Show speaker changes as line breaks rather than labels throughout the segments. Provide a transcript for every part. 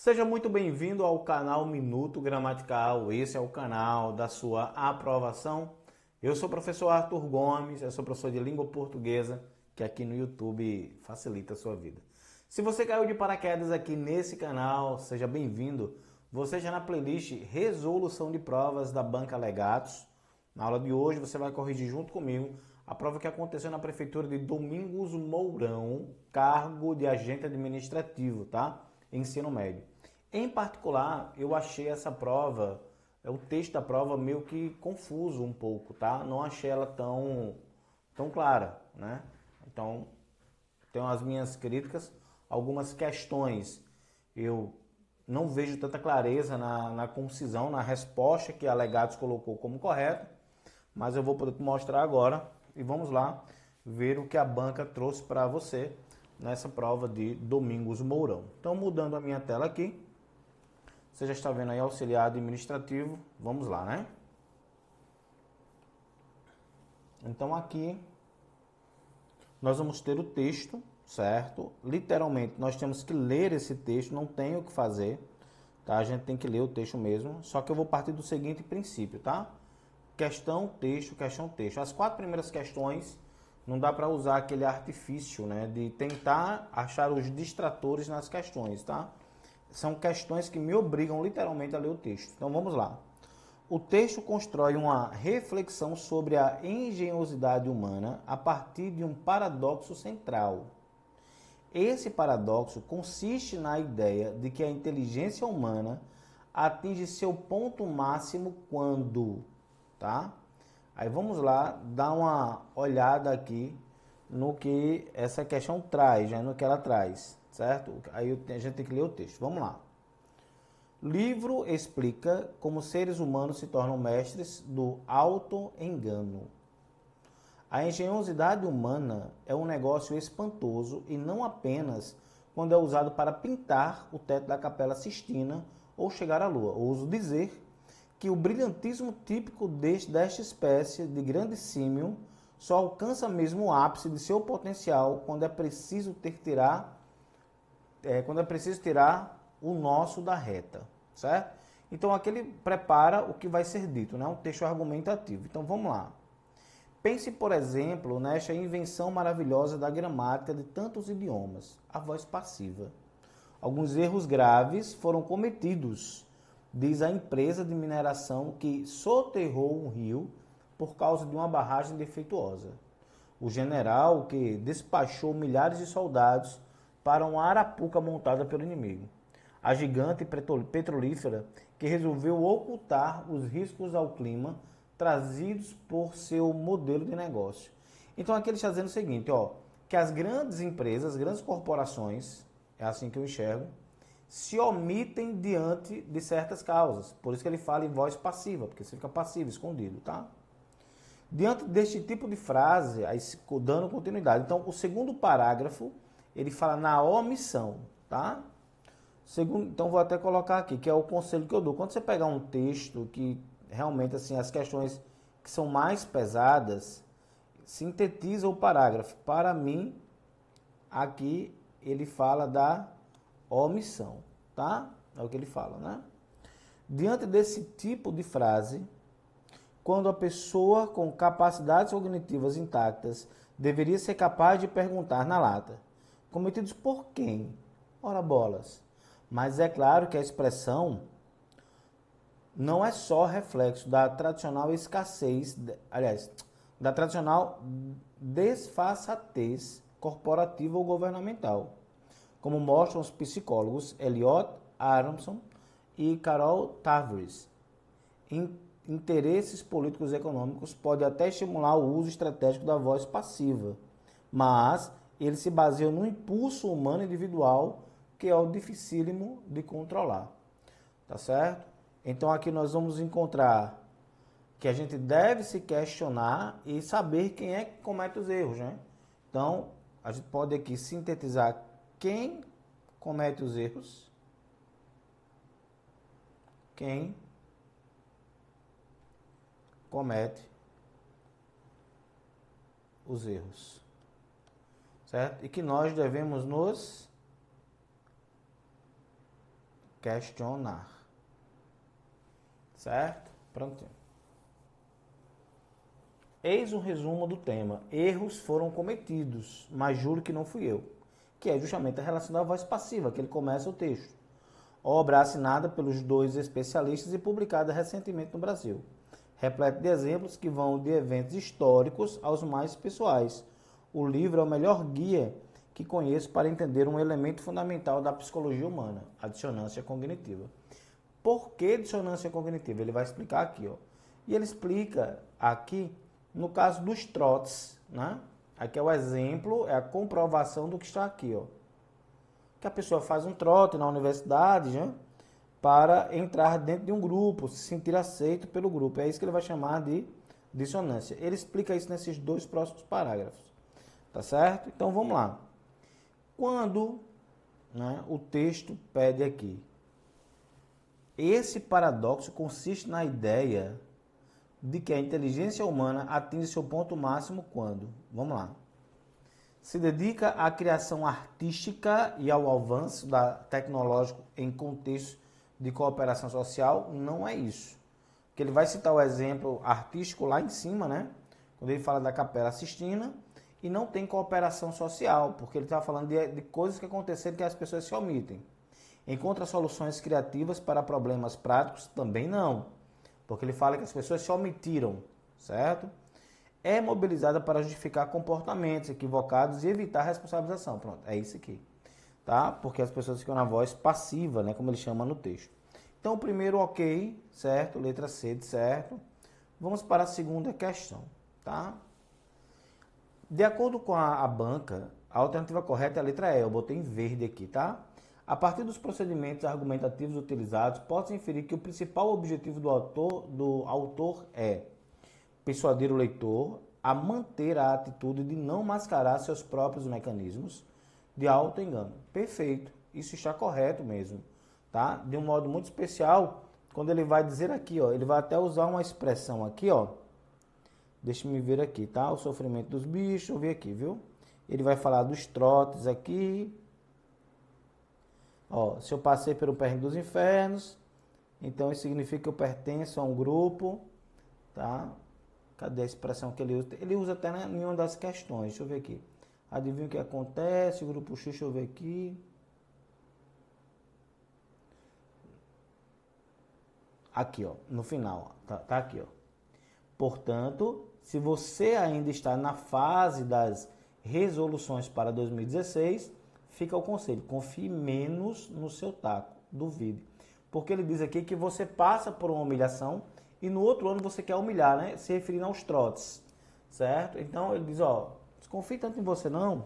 Seja muito bem-vindo ao canal Minuto Gramatical. Esse é o canal da sua aprovação. Eu sou o professor Arthur Gomes, eu sou professor de língua portuguesa, que aqui no YouTube facilita a sua vida. Se você caiu de paraquedas aqui nesse canal, seja bem-vindo. Você já na playlist Resolução de Provas da Banca Legatos. Na aula de hoje você vai corrigir junto comigo a prova que aconteceu na prefeitura de Domingos Mourão, cargo de agente administrativo, tá? Ensino médio. Em particular, eu achei essa prova, o texto da prova meio que confuso um pouco, tá? Não achei ela tão clara, né? Então, tenho as minhas críticas, algumas questões eu não vejo tanta clareza na concisão, na resposta que a Legatos colocou como correta, mas eu vou poder te mostrar agora e vamos lá ver o que a banca trouxe para você nessa prova de Domingos Mourão. Então, mudando a minha tela aqui, você já está vendo aí auxiliar administrativo, vamos lá, né? Então aqui nós vamos ter o texto, certo? Literalmente nós temos que ler esse texto, não tem o que fazer, tá? A gente tem que ler o texto mesmo, só que eu vou partir do seguinte princípio, tá? Questão, texto, questão, texto. As 4 primeiras questões não dá para usar aquele artifício, né, de tentar achar os distratores nas questões, tá? São questões que me obrigam literalmente a ler o texto. Então vamos lá. O texto constrói uma reflexão sobre a engenhosidade humana a partir de um paradoxo central. Esse paradoxo consiste na ideia de que a inteligência humana atinge seu ponto máximo quando, tá? Aí vamos lá dar uma olhada aqui no que essa questão traz, né? No que ela traz, certo? Aí a gente tem que ler o texto. Vamos lá. Livro explica como seres humanos se tornam mestres do auto-engano. A engenhosidade humana é um negócio espantoso e não apenas quando é usado para pintar o teto da Capela Sistina ou chegar à Lua. Ouso dizer que o brilhantismo típico desta espécie de grande símio só alcança mesmo o ápice de seu potencial quando é preciso tirar o nosso da reta, certo? Então aqui ele prepara o que vai ser dito, né? Um texto argumentativo. Então vamos lá. Pense, por exemplo, nesta invenção maravilhosa da gramática de tantos idiomas, a voz passiva. Alguns erros graves foram cometidos, diz a empresa de mineração que soterrou um rio por causa de uma barragem defeituosa. O general que despachou milhares de soldados para uma arapuca montada pelo inimigo. A gigante petrolífera que resolveu ocultar os riscos ao clima trazidos por seu modelo de negócio. Então aqui ele está dizendo o seguinte, ó, que as grandes empresas, as grandes corporações, é assim que eu enxergo, se omitem diante de certas causas. Por isso que ele fala em voz passiva, porque você fica passivo, escondido, tá? Diante deste tipo de frase, aí dando continuidade. Então, o segundo parágrafo, ele fala na omissão, tá? Segundo, então, vou até colocar aqui, que é o conselho que eu dou. Quando você pegar um texto que realmente, assim, as questões que são mais pesadas, sintetiza o parágrafo. Para mim, aqui ele fala da omissão, tá? É o que ele fala, né? Diante desse tipo de frase, quando a pessoa com capacidades cognitivas intactas deveria ser capaz de perguntar na lata, cometidos por quem? Ora bolas. Mas é claro que a expressão não é só reflexo da tradicional escassez, aliás, da tradicional desfaçatez corporativa ou governamental, como mostram os psicólogos Eliot Aronson e Carol Tavris. Interesses políticos e econômicos podem até estimular o uso estratégico da voz passiva, mas eles se baseiam no impulso humano individual, que é o dificílimo de controlar. Tá certo? Então aqui nós vamos encontrar que a gente deve se questionar e saber quem é que comete os erros, né? Então, a gente pode aqui sintetizar quem comete os erros, quem comete os erros, certo? E que nós devemos nos questionar. Certo? Prontinho. Eis um resumo do tema. Erros foram cometidos, mas juro que não fui eu. Que é justamente a relação da voz passiva, que ele começa o texto. Obra assinada pelos 2 especialistas e publicada recentemente no Brasil. Repleto de exemplos que vão de eventos históricos aos mais pessoais. O livro é o melhor guia que conheço para entender um elemento fundamental da psicologia humana, a dissonância cognitiva. Por que dissonância cognitiva? Ele vai explicar aqui, ó. E ele explica aqui no caso dos trotes, né? Aqui é o exemplo, é a comprovação do que está aqui, ó. Que a pessoa faz um trote na universidade, né? Para entrar dentro de um grupo, se sentir aceito pelo grupo. É isso que ele vai chamar de dissonância. Ele explica isso nesses 2 próximos parágrafos. Tá certo? Então vamos lá. Quando, né, o texto pede aqui, esse paradoxo consiste na ideia de que a inteligência humana atinge seu ponto máximo quando, vamos lá, se dedica à criação artística e ao avanço tecnológico em contexto de cooperação social. Não é isso. Porque ele vai citar o exemplo artístico lá em cima, né? Quando ele fala da Capela Sistina, e não tem cooperação social, porque ele está falando de coisas que aconteceram que as pessoas se omitem. Encontra soluções criativas para problemas práticos? Também não, porque ele fala que as pessoas se omitiram, certo? É mobilizada para justificar comportamentos equivocados e evitar responsabilização. Pronto, é isso aqui, tá? Porque as pessoas ficam na voz passiva, né, como ele chama no texto. Então, o primeiro ok, certo? Letra C de certo. Vamos para a segunda questão, tá? De acordo com a banca, a alternativa correta é a letra E. Eu botei em verde aqui, tá? A partir dos procedimentos argumentativos utilizados, pode-se inferir que o principal objetivo do autor é persuadir o leitor a manter a atitude de não mascarar seus próprios mecanismos de auto-engano. Perfeito, isso está correto mesmo, tá? De um modo muito especial, quando ele vai dizer aqui, ó, ele vai até usar uma expressão aqui, ó. Deixa eu ver aqui, tá? O sofrimento dos bichos, eu ver aqui, viu? Ele vai falar dos trotes aqui. Ó, se eu passei pelo perrengue dos infernos, então isso significa que eu pertenço a um grupo, tá? Cadê a expressão que ele usa? Ele usa até em uma das questões. Deixa eu ver aqui. Adivinha o que acontece? O grupo X, deixa eu ver aqui. Aqui, ó, no final. Tá aqui, ó. Portanto, se você ainda está na fase das resoluções para 2016, fica o conselho. Confie menos no seu taco. Duvide. Porque ele diz aqui que você passa por uma humilhação e no outro ano você quer humilhar, né? Se referindo aos trotes, certo? Então ele diz, ó, desconfie tanto em você não,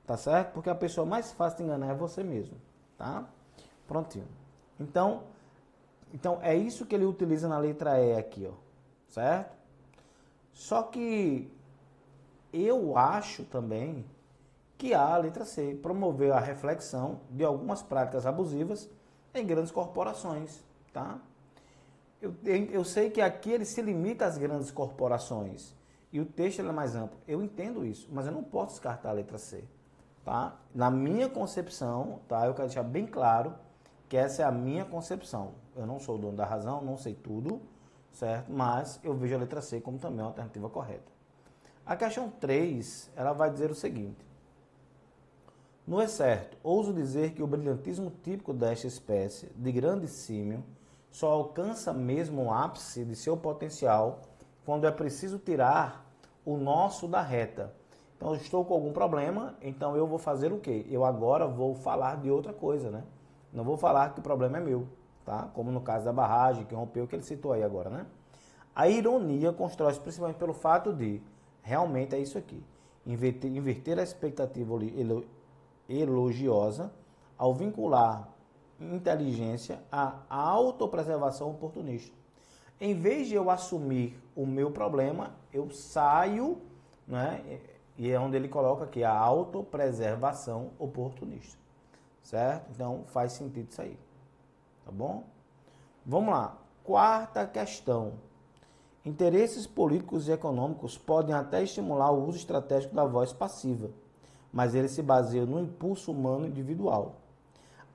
tá certo? Porque a pessoa mais fácil de enganar é você mesmo, tá? Prontinho. Então é isso que ele utiliza na letra E aqui, ó, certo? Só que eu acho também que a letra C promoveu a reflexão de algumas práticas abusivas em grandes corporações, tá? Eu sei que aqui ele se limita às grandes corporações e o texto é mais amplo. Eu entendo isso, mas eu não posso descartar a letra C, tá? Na minha concepção, tá? Eu quero deixar bem claro que essa é a minha concepção. Eu não sou o dono da razão, não sei tudo, certo? Mas eu vejo a letra C como também uma alternativa correta. A questão 3, ela vai dizer o seguinte. No excerto, ouso dizer que o brilhantismo típico desta espécie de grande símio só alcança mesmo o ápice de seu potencial quando é preciso tirar o nosso da reta. Então, eu estou com algum problema, então eu vou fazer o quê? Eu agora vou falar de outra coisa, né? Não vou falar que o problema é meu, tá? Como no caso da barragem, que rompeu, que ele citou aí agora, né? A ironia constrói-se principalmente pelo fato de, realmente é isso aqui, inverter a expectativa elogiosa ao vincular inteligência à autopreservação oportunista. Em vez de eu assumir o meu problema, eu saio, né? E é onde ele coloca aqui a autopreservação oportunista, certo? Então faz sentido isso aí, tá bom? Vamos lá, quarta questão. Interesses políticos e econômicos podem até estimular o uso estratégico da voz passiva, mas ele se baseia no impulso humano individual.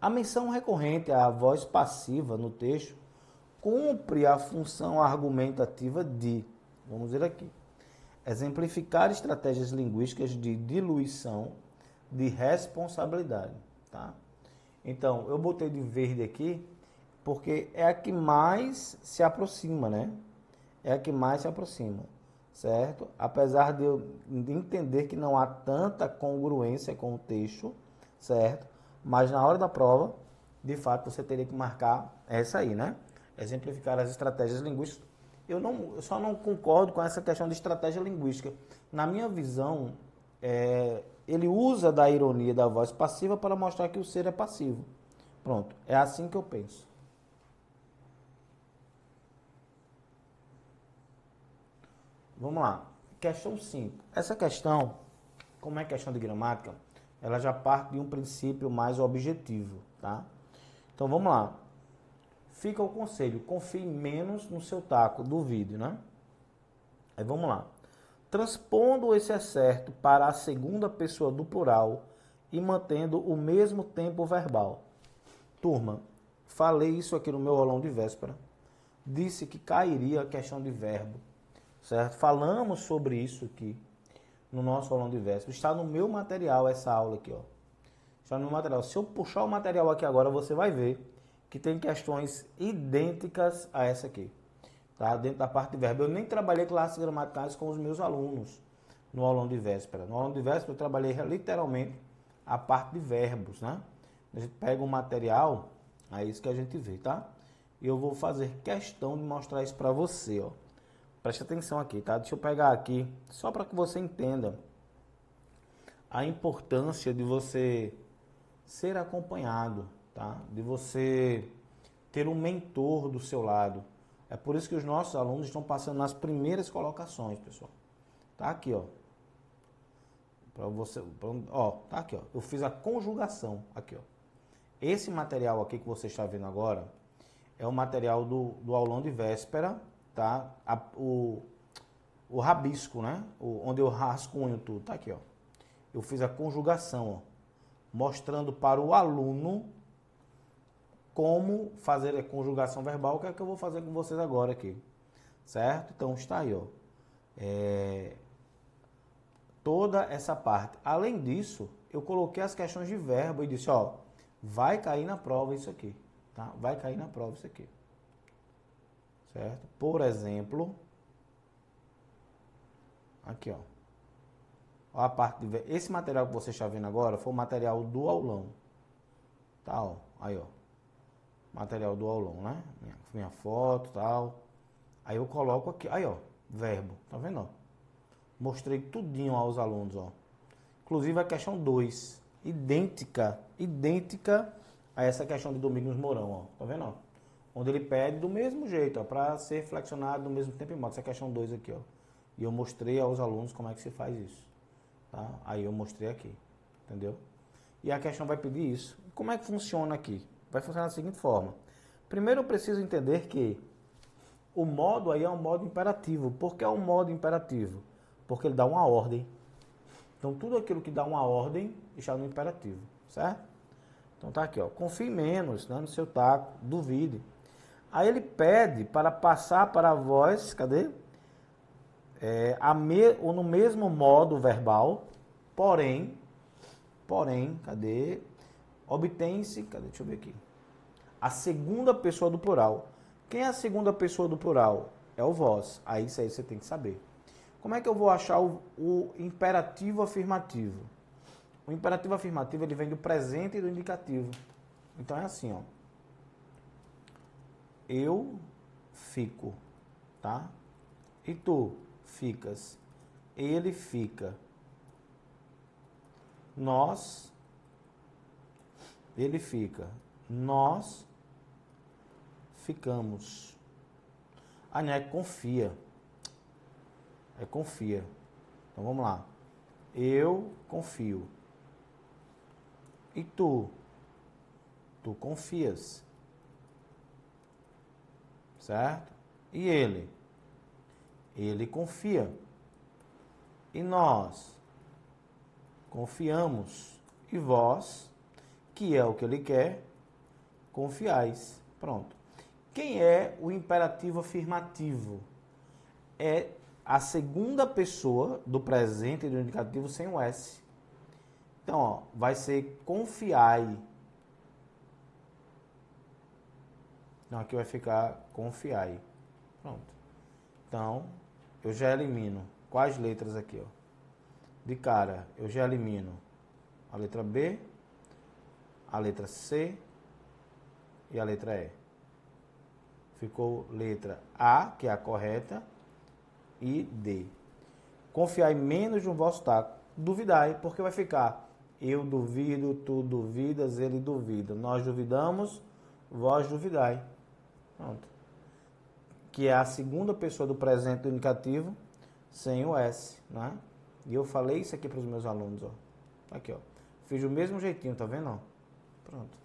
A menção recorrente à voz passiva no texto cumpre a função argumentativa de, vamos ver aqui, exemplificar estratégias linguísticas de diluição de responsabilidade, tá? Então, eu botei de verde aqui porque é a que mais se aproxima, né? É a que mais se aproxima, certo? Apesar de eu entender que não há tanta congruência com o texto, certo? Mas na hora da prova, de fato, você teria que marcar essa aí, né? Exemplificar as estratégias linguísticas. Eu só não concordo com essa questão de estratégia linguística. Na minha visão, ele usa da ironia da voz passiva para mostrar que o ser é passivo. Pronto, é assim que eu penso. Vamos lá. Questão 5. Essa questão, como é questão de gramática, ela já parte de um princípio mais objetivo, tá? Então vamos lá. Fica o conselho, confie menos no seu taco, duvide, né? Aí vamos lá. Transpondo esse excerto para a segunda pessoa do plural e mantendo o mesmo tempo verbal. Turma, falei isso aqui no meu aulão de véspera. Disse que cairia a questão de verbo, certo? Falamos sobre isso aqui no nosso aulão de véspera. Está no meu material essa aula aqui, ó. Está no meu material. Se eu puxar o material aqui agora, você vai ver que tem questões idênticas a essa aqui, tá? Dentro da parte de verbo. Eu nem trabalhei classes gramaticais com os meus alunos no aulão de véspera. No aulão de véspera eu trabalhei literalmente a parte de verbos, né? A gente pega o material, é isso que a gente vê, tá? E eu vou fazer questão de mostrar isso para você, ó. Preste atenção aqui, tá? Deixa eu pegar aqui, só para que você entenda a importância de você ser acompanhado, tá? De você ter um mentor do seu lado. É por isso que os nossos alunos estão passando nas primeiras colocações, pessoal. Tá aqui, ó. Para você, ó, tá aqui, ó. Eu fiz a conjugação aqui, ó. Esse material aqui que você está vendo agora é o material do aulão de véspera, tá? O rabisco, né? Onde eu rascunho tudo, tá aqui, ó. Eu fiz a conjugação, ó, mostrando para o aluno como fazer a conjugação verbal, que é que eu vou fazer com vocês agora aqui, certo? Então está aí, ó. Toda essa parte. Além disso, eu coloquei as questões de verbo e disse, ó, vai cair na prova isso aqui, tá? Vai cair na prova isso aqui, certo? Por exemplo, aqui, ó. Ó a parte de verbo. Esse material que você está vendo agora foi o material do aulão, tá? Ó, aí, ó. Material do aulão, né? Minha foto, tal. Aí eu coloco aqui, aí, ó, verbo, tá vendo, ó? Mostrei tudinho aos alunos, ó. Inclusive a questão 2, idêntica a essa questão de Domingos Mourão, ó. Tá vendo, ó? Onde ele pede do mesmo jeito, ó, para ser flexionado no mesmo tempo e modo. Essa questão 2 aqui, ó. E eu mostrei aos alunos como é que se faz isso, tá? Aí eu mostrei aqui, entendeu? E a questão vai pedir isso. Como é que funciona aqui? Vai funcionar da seguinte forma. Primeiro eu preciso entender que o modo aí é um modo imperativo. Por que é um modo imperativo? Porque ele dá uma ordem. Então tudo aquilo que dá uma ordem está no imperativo, certo? Então tá aqui, ó. Confie menos, né, no seu taco, duvide. Aí ele pede para passar para a voz, cadê? Ou no mesmo modo verbal, porém, cadê? Obtém-se, cadê? Deixa eu ver aqui. A segunda pessoa do plural. Quem é a segunda pessoa do plural? É o vós. Aí isso aí você tem que saber. Como é que eu vou achar o imperativo afirmativo? O imperativo afirmativo ele vem do presente e do indicativo. Então é assim, ó. Eu fico, tá? E tu ficas. Ele fica. Nós, ele fica. Nós ficamos. Ah, não, é confia. É confia. Então vamos lá. Eu confio. E tu? Tu confias. Certo? E ele? Ele confia. E nós? Confiamos. E vós, que é o que ele quer, confiais. Pronto. Quem é o imperativo afirmativo? É a segunda pessoa do presente e do indicativo sem o S. Então, ó, vai ser confiai. Então, aqui vai ficar confiai. Pronto. Então, eu já elimino. Quais letras aqui, ó? De cara, eu já elimino a letra B, a letra C e a letra E. Ficou letra A, que é a correta, e D. Confiai menos no vosso taco. Duvidai, porque vai ficar eu duvido, tu duvidas, ele duvida. Nós duvidamos, vós duvidai. Pronto. Que é a segunda pessoa do presente do indicativo sem o S, né? E eu falei isso aqui para os meus alunos, ó. Aqui, ó. Fiz do mesmo jeitinho, tá vendo? Ó? Pronto.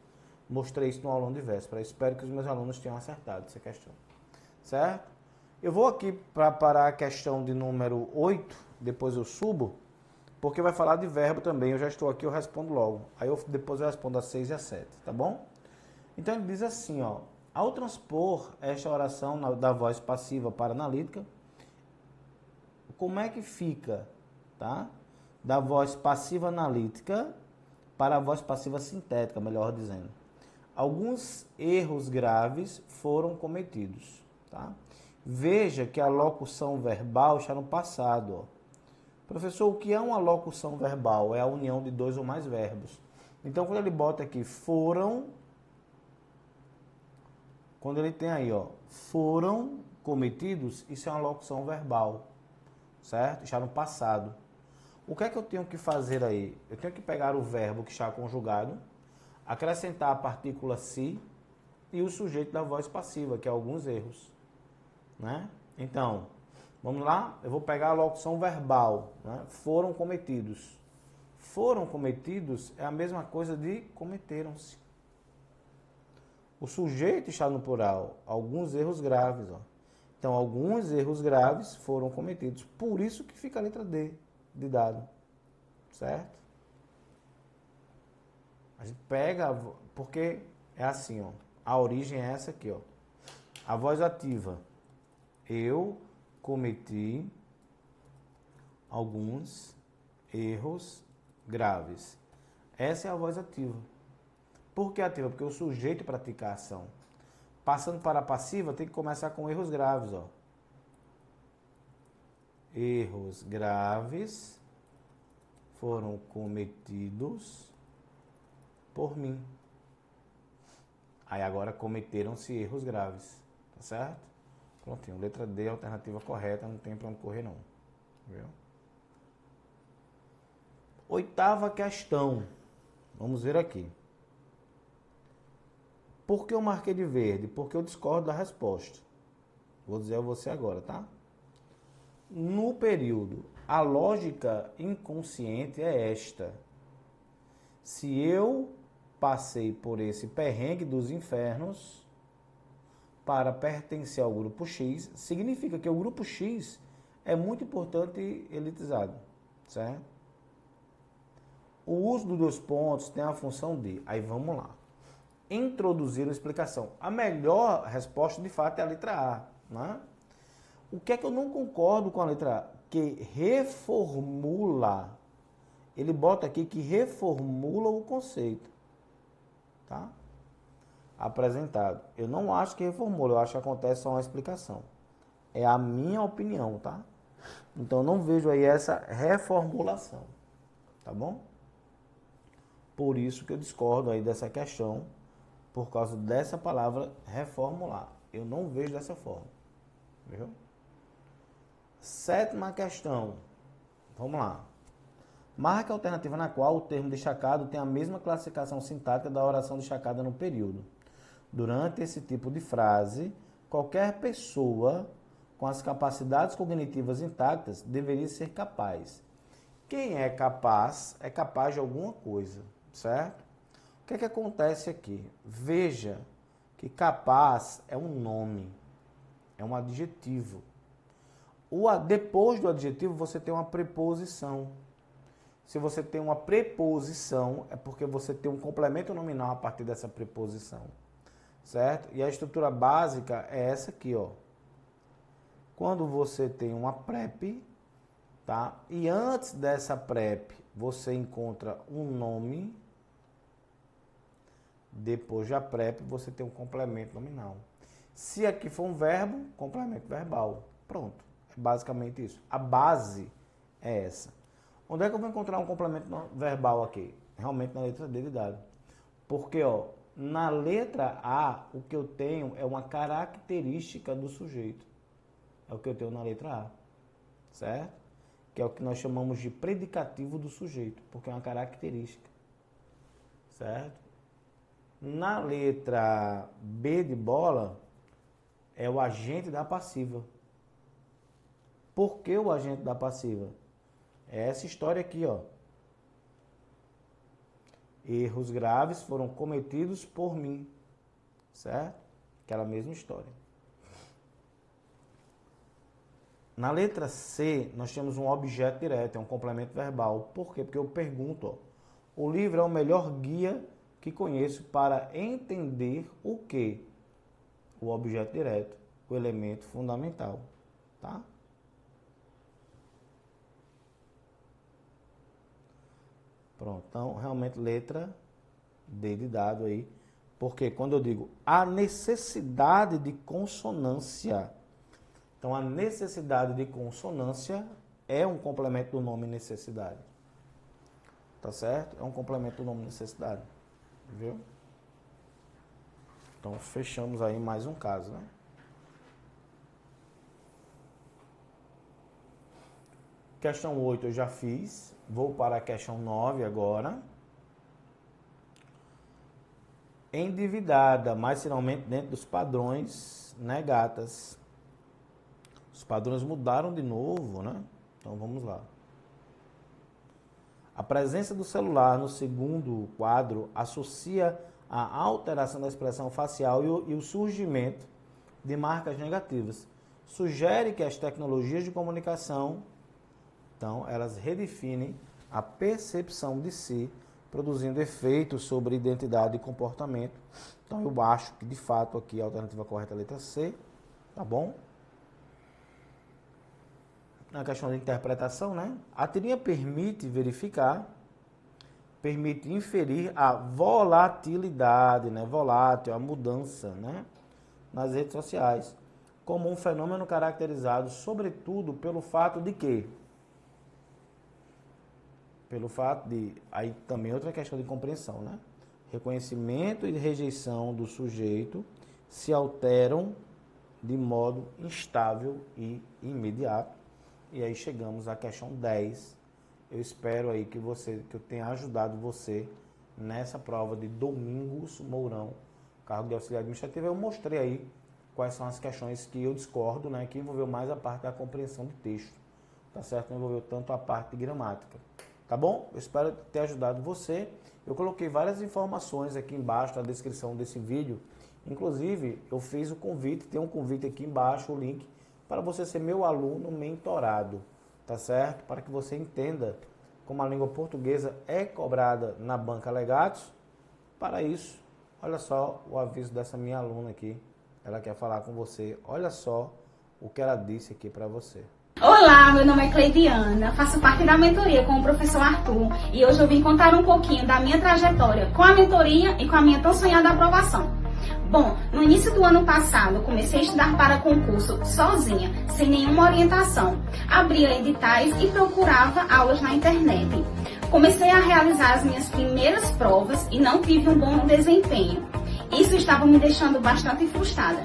Mostrei isso no aulão de véspera. Espero que os meus alunos tenham acertado essa questão. Certo? Eu vou aqui para parar a questão de número 8, depois eu subo, porque vai falar de verbo também. Eu já estou aqui, eu respondo logo. Aí depois eu respondo a 6 e a 7, tá bom? Então ele diz assim, ó. Ao transpor esta oração da voz passiva para analítica, como é que fica, tá? Da voz passiva analítica para a voz passiva sintética, melhor dizendo. Alguns erros graves foram cometidos, tá? Veja que a locução verbal está no passado, ó. Professor, o que é uma locução verbal? É a união de dois ou mais verbos. Então, quando ele bota aqui foram, quando ele tem aí, ó, foram cometidos, isso é uma locução verbal, certo? Está no passado. O que é que eu tenho que fazer aí? Eu tenho que pegar o verbo que está conjugado, acrescentar a partícula se e o sujeito da voz passiva, que é alguns erros, né? Então, vamos lá? Eu vou pegar a locução verbal, né? Foram cometidos. Foram cometidos é a mesma coisa de cometeram-se. O sujeito está no plural, alguns erros graves, ó. Então, alguns erros graves foram cometidos. Por isso que fica a letra D de dado, certo? A gente pega, porque é assim, ó. A origem é essa aqui, ó. A voz ativa. Eu cometi alguns erros graves. Essa é a voz ativa. Por que ativa? Porque o sujeito pratica a ação. Passando para a passiva, tem que começar com erros graves, ó. Erros graves foram cometidos por mim. Aí agora cometeram-se erros graves, tá certo? Prontinho, letra D, alternativa correta, não tem para onde correr não. Viu? Oitava questão. Vamos ver aqui. Por que eu marquei de verde? Porque eu discordo da resposta. Vou dizer a você agora, tá? No período, a lógica inconsciente é esta. Se eu passei por esse perrengue dos infernos para pertencer ao grupo X, significa que o grupo X é muito importante e elitizado, certo? O uso dos 2 pontos tem a função de, aí vamos lá, introduzir uma explicação. A melhor resposta, de fato, é a letra A, né? O que é que eu não concordo com a letra A? Que reformula. Ele bota aqui que reformula o conceito, tá? Apresentado. Eu não acho que reformula, eu acho que acontece só uma explicação. É a minha opinião, tá? Então eu não vejo aí essa reformulação, tá bom? Por isso que eu discordo aí dessa questão, por causa dessa palavra reformular. Eu não vejo dessa forma, viu? 7ª questão. Vamos lá. Marque a alternativa na qual o termo destacado tem a mesma classificação sintática da oração destacada no período. Durante esse tipo de frase, qualquer pessoa com as capacidades cognitivas intactas deveria ser capaz. Quem é capaz de alguma coisa, certo? O que é que acontece aqui? Veja que capaz é um nome, é um adjetivo. Depois do adjetivo você tem uma preposição. Se você tem uma preposição, é porque você tem um complemento nominal a partir dessa preposição. certo? E a estrutura básica é essa aqui, ó. Quando você tem uma PrEP, tá? E antes dessa PrEP, você encontra um nome. Depois da PrEP, você tem um complemento nominal. Se aqui for um verbo, complemento verbal. Pronto. É basicamente isso. A base é essa. Onde é que eu vou encontrar um complemento verbal aqui? Realmente na letra D de dado. Porque, ó, na letra A, o que eu tenho é uma característica do sujeito. É o que eu tenho na letra A. Certo? Que é o que nós chamamos de predicativo do sujeito, porque é uma característica. Certo? Na letra B de bola, é o agente da passiva. Por que o agente da passiva? É essa história aqui, ó. Erros graves foram cometidos por mim. Certo? Aquela mesma história. Na letra C, nós temos um objeto direto, é um complemento verbal. Por quê? Porque eu pergunto, ó, o livro é o melhor guia que conheço para entender o que? O objeto direto, o elemento fundamental, tá? Pronto, então realmente letra D de dado aí, porque quando eu digo a necessidade de consonância, então a necessidade de consonância é um complemento do nome necessidade, tá certo? É um complemento do nome necessidade, viu? Então fechamos aí mais um caso, né? Questão 8 eu já fiz, vou para a questão 9 agora. Endividada, mas finalmente dentro dos padrões, né, gatas? Os padrões mudaram de novo, né? Então vamos lá. A presença do celular no segundo quadro associa a alteração da expressão facial e o surgimento de marcas negativas. Sugere que as tecnologias de comunicação, então, elas redefinem a percepção de si, produzindo efeitos sobre identidade e comportamento. Então, eu acho que, de fato, aqui a alternativa correta é a letra C, tá bom? Na questão de interpretação, né? A tirinha permite verificar, permite inferir a volatilidade, né? Volátil, a mudança, né? Nas redes sociais, como um fenômeno caracterizado, sobretudo, pelo fato de que? Pelo fato de, aí também outra questão de compreensão, né? Reconhecimento e rejeição do sujeito se alteram de modo instável e imediato. E aí chegamos à questão 10. Eu espero aí que eu tenha ajudado você nessa prova de Domingos Mourão, cargo de auxiliar administrativo. Eu mostrei aí quais são as questões que eu discordo, né? Que envolveu mais a parte da compreensão do texto, tá certo? Não envolveu tanto a parte de gramática. Tá bom? Eu espero ter ajudado você. Eu coloquei várias informações aqui embaixo na descrição desse vídeo. Inclusive, eu fiz o convite, tem um convite aqui embaixo, o link, para você ser meu aluno mentorado, tá certo? Para que você entenda como a língua portuguesa é cobrada na Banca Legatos. Para isso, olha só o aviso dessa minha aluna aqui. Ela quer falar com você. Olha só o que ela disse aqui para você.
Olá, meu nome é Cleidiana, faço parte da mentoria com o professor Arthur e hoje eu vim contar um pouquinho da minha trajetória com a mentoria e com a minha tão sonhada aprovação. Bom, no início do ano passado eu comecei a estudar para concurso sozinha, sem nenhuma orientação. Abria editais e procurava aulas na internet. Comecei a realizar as minhas primeiras provas e não tive um bom desempenho. Isso estava me deixando bastante frustrada.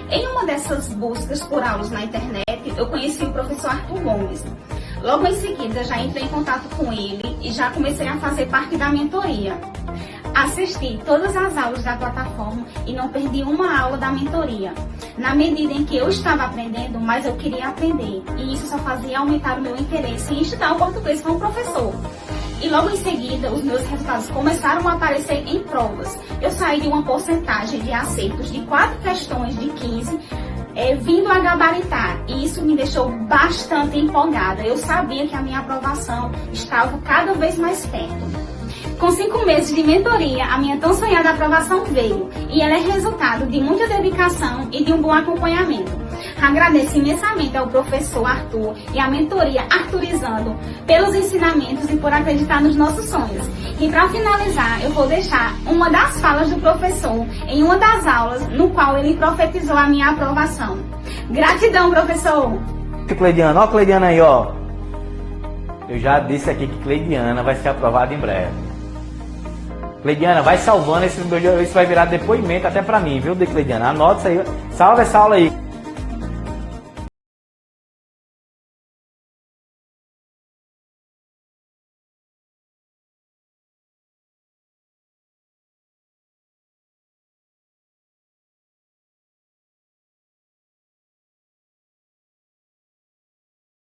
Em uma dessas buscas por aulas na internet, eu conheci o professor Arthur Gomes. Logo em seguida, já entrei em contato com ele e já comecei a fazer parte da mentoria. Assisti todas as aulas da plataforma e não perdi uma aula da mentoria. Na medida em que eu estava aprendendo, mas eu queria aprender. E isso só fazia aumentar o meu interesse em estudar o português com o professor. E logo em seguida, os meus resultados começaram a aparecer em provas. Eu saí de uma porcentagem de acertos de 4 questões de 15, vindo a gabaritar. E isso me deixou bastante empolgada. Eu sabia que a minha aprovação estava cada vez mais perto. Com 5 meses de mentoria, a minha tão sonhada aprovação veio e ela é resultado de muita dedicação e de um bom acompanhamento. Agradeço imensamente ao professor Arthur e à mentoria Arthurizando pelos ensinamentos e por acreditar nos nossos sonhos. E para finalizar, eu vou deixar uma das falas do professor em uma das aulas no qual ele profetizou a minha aprovação. Gratidão, professor!
Cleidiana, ó Cleidiana aí, ó. Eu já disse aqui que Cleidiana vai ser aprovada em breve. Cleidiana, vai salvando esse vai virar depoimento até pra mim, viu, Cleidiana? Anota isso aí, salva essa aula aí.